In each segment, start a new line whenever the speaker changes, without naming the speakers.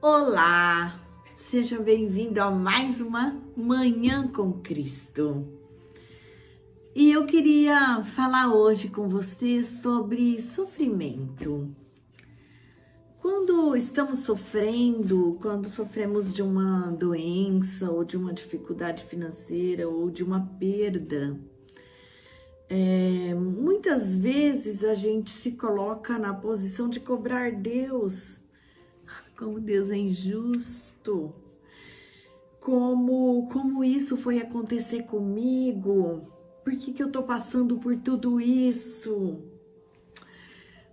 Olá, seja bem-vindo a mais uma Manhã com Cristo. E eu queria falar hoje com você sobre sofrimento. Quando estamos sofrendo, quando sofremos de uma doença ou de uma dificuldade financeira ou de uma perda, muitas vezes a gente se coloca na posição de cobrar Deus. Como Deus é injusto, como isso foi acontecer comigo, por que eu tô passando por tudo isso?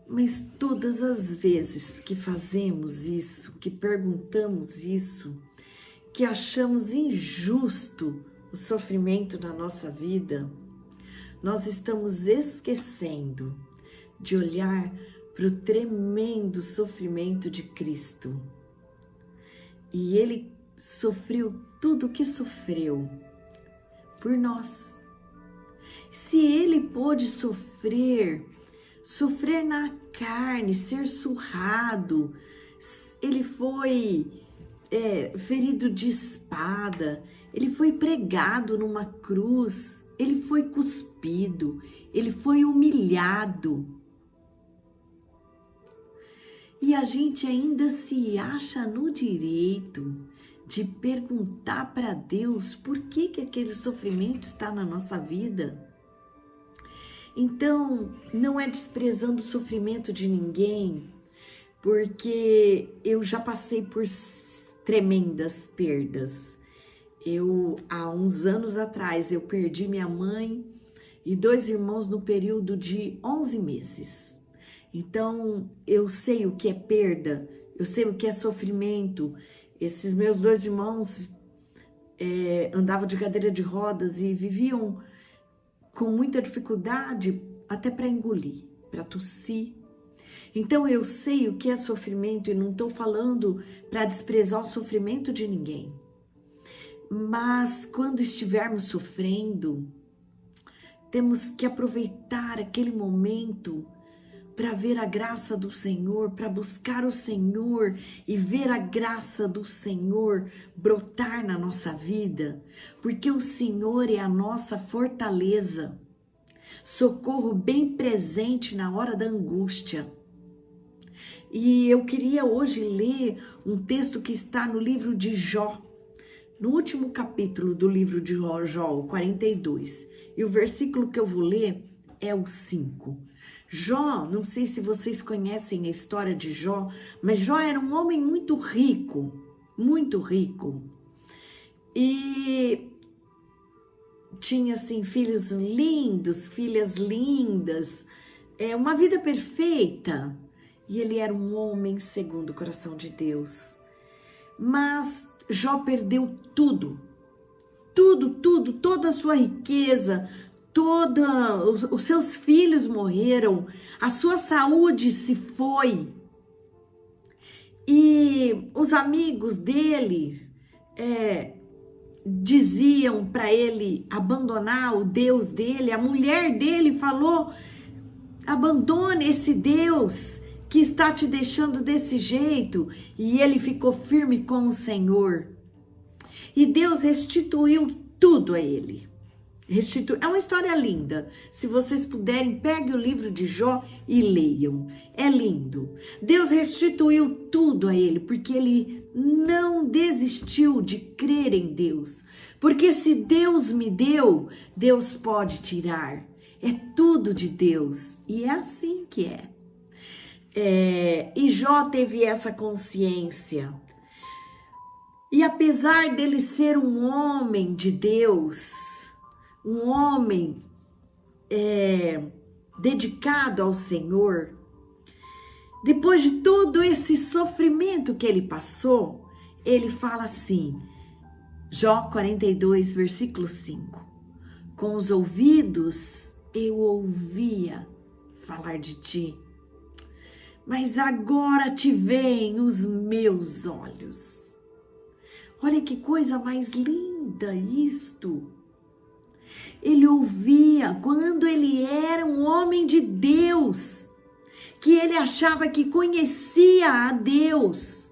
Mas todas as vezes que fazemos isso, que perguntamos isso, que achamos injusto o sofrimento na nossa vida, nós estamos esquecendo de olhar para o tremendo sofrimento de Cristo. E Ele sofreu tudo o que sofreu por nós. Se Ele pôde sofrer na carne, ser surrado, Ele foi ferido de espada, Ele foi pregado numa cruz, Ele foi cuspido, Ele foi humilhado. E a gente ainda se acha no direito de perguntar para Deus por que aquele sofrimento está na nossa vida. Então, não é desprezando o sofrimento de ninguém, porque eu já passei por tremendas perdas. Há uns anos atrás, eu perdi minha mãe e 2 irmãos no período de 11 meses. Então, eu sei o que é perda, eu sei o que é sofrimento. Esses meus 2 irmãos andavam de cadeira de rodas e viviam com muita dificuldade até para engolir, para tossir. Então, eu sei o que é sofrimento e não estou falando para desprezar o sofrimento de ninguém. Mas, quando estivermos sofrendo, temos que aproveitar aquele momento para ver a graça do Senhor, para buscar o Senhor e ver a graça do Senhor brotar na nossa vida, porque o Senhor é a nossa fortaleza, socorro bem presente na hora da angústia. E eu queria hoje ler um texto que está no livro de Jó, no último capítulo do livro de Jó, o 42, e o versículo que eu vou ler é o 5. Jó, não sei se vocês conhecem a história de Jó, mas Jó era um homem muito rico, e tinha assim filhos lindos, filhas lindas, uma vida perfeita, e ele era um homem segundo o coração de Deus. Mas Jó perdeu tudo, toda a sua riqueza, os seus filhos morreram, a sua saúde se foi. E os amigos dele diziam para ele abandonar o Deus dele. A mulher dele falou: abandone esse Deus que está te deixando desse jeito. E ele ficou firme com o Senhor. E Deus restituiu tudo a ele. É uma história linda. Se vocês puderem, peguem o livro de Jó e leiam. É lindo. Deus restituiu tudo a ele, porque ele não desistiu de crer em Deus. Porque se Deus me deu, Deus pode tirar. É tudo de Deus. E é assim que é. E Jó teve essa consciência. E apesar dele ser um homem de Deus, um homem dedicado ao Senhor, depois de todo esse sofrimento que ele passou, ele fala assim, Jó 42, versículo 5, com os ouvidos eu ouvia falar de ti, mas agora te veem os meus olhos. Olha que coisa mais linda isto. Ele ouvia quando ele era um homem de Deus, que ele achava que conhecia a Deus.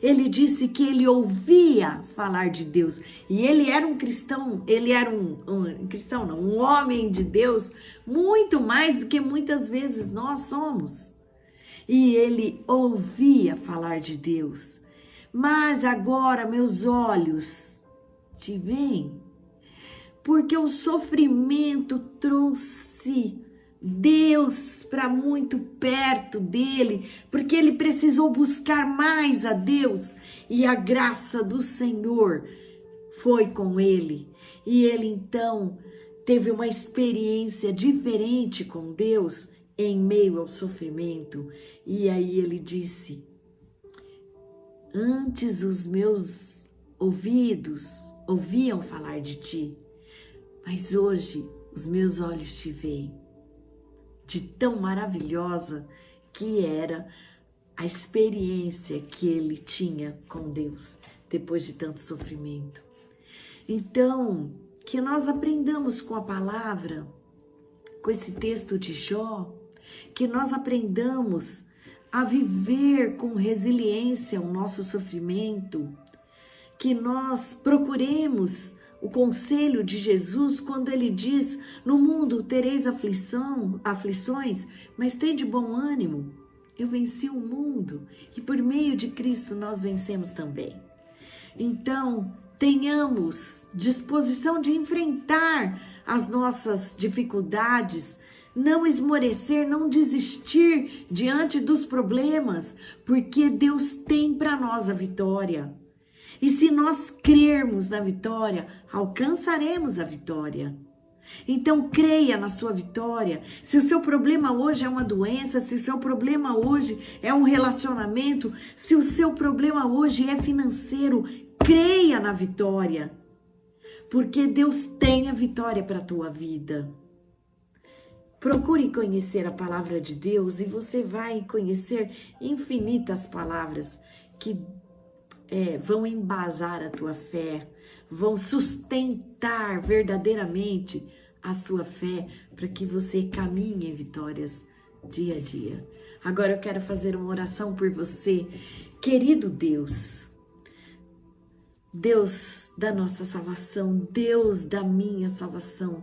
Ele disse que ele ouvia falar de Deus. E ele era um cristão, ele era um homem de Deus, muito mais do que muitas vezes nós somos. E ele ouvia falar de Deus. Mas agora meus olhos te veem, porque o sofrimento trouxe Deus para muito perto dele, porque ele precisou buscar mais a Deus, e a graça do Senhor foi com ele. E ele então teve uma experiência diferente com Deus em meio ao sofrimento. E aí ele disse: antes os meus ouvidos ouviam falar de ti, mas hoje os meus olhos te veem. De tão maravilhosa que era a experiência que ele tinha com Deus depois de tanto sofrimento. Então, que nós aprendamos com a palavra, com esse texto de Jó, que nós aprendamos a viver com resiliência o nosso sofrimento, que nós procuremos o conselho de Jesus quando ele diz: no mundo tereis aflições, mas tende bom ânimo. Eu venci o mundo e por meio de Cristo nós vencemos também. Então, tenhamos disposição de enfrentar as nossas dificuldades, não esmorecer, não desistir diante dos problemas, porque Deus tem para nós a vitória. E se nós crermos na vitória, alcançaremos a vitória. Então creia na sua vitória. Se o seu problema hoje é uma doença, se o seu problema hoje é um relacionamento, se o seu problema hoje é financeiro, creia na vitória. Porque Deus tem a vitória para a tua vida. Procure conhecer a palavra de Deus e você vai conhecer infinitas palavras que vão embasar a tua fé, vão sustentar verdadeiramente a sua fé para que você caminhe em vitórias dia a dia. Agora eu quero fazer uma oração por você, querido Deus. Deus da nossa salvação, Deus da minha salvação,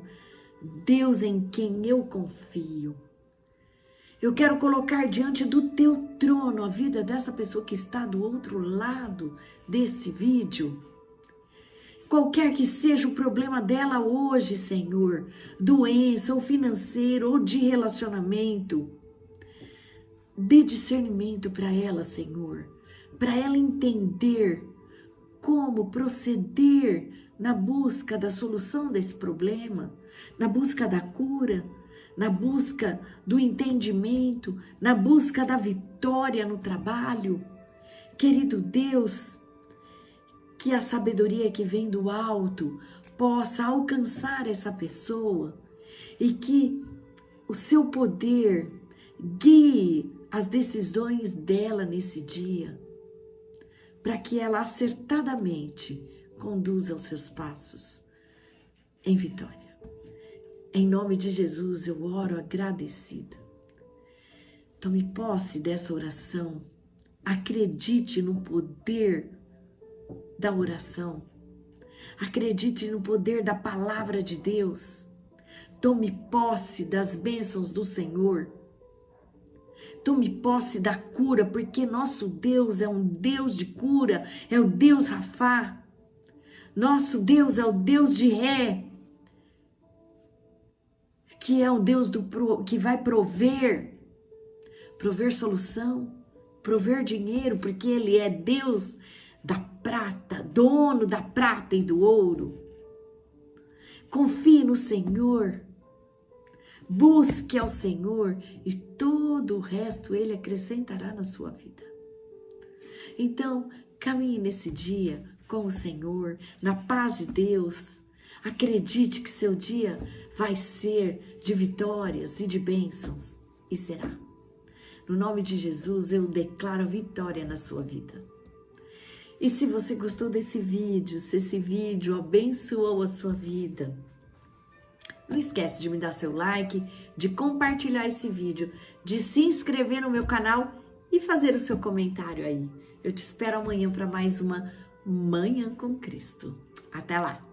Deus em quem eu confio. Eu quero colocar diante do teu trono a vida dessa pessoa que está do outro lado desse vídeo. Qualquer que seja o problema dela hoje, Senhor, doença ou financeiro ou de relacionamento, dê discernimento para ela, Senhor, para ela entender como proceder na busca da solução desse problema, na busca da cura, na busca do entendimento, na busca da vitória no trabalho. Querido Deus, que a sabedoria que vem do alto possa alcançar essa pessoa e que o seu poder guie as decisões dela nesse dia, para que ela acertadamente conduza os seus passos em vitória. Em nome de Jesus, eu oro agradecida. Tome posse dessa oração. Acredite no poder da oração. Acredite no poder da palavra de Deus. Tome posse das bênçãos do Senhor. Tome posse da cura, porque nosso Deus é um Deus de cura, é o Deus Rafá. Nosso Deus é o Deus de Ré, que é o Deus que vai prover solução, prover dinheiro, porque Ele é Deus da prata, dono da prata e do ouro. Confie no Senhor, busque ao Senhor e todo o resto Ele acrescentará na sua vida. Então, caminhe nesse dia com o Senhor, na paz de Deus. Acredite que seu dia vai ser de vitórias e de bênçãos, e será. No nome de Jesus, eu declaro vitória na sua vida. E se você gostou desse vídeo, se esse vídeo abençoou a sua vida, não esquece de me dar seu like, de compartilhar esse vídeo, de se inscrever no meu canal e fazer o seu comentário aí. Eu te espero amanhã para mais uma Manhã com Cristo. Até lá!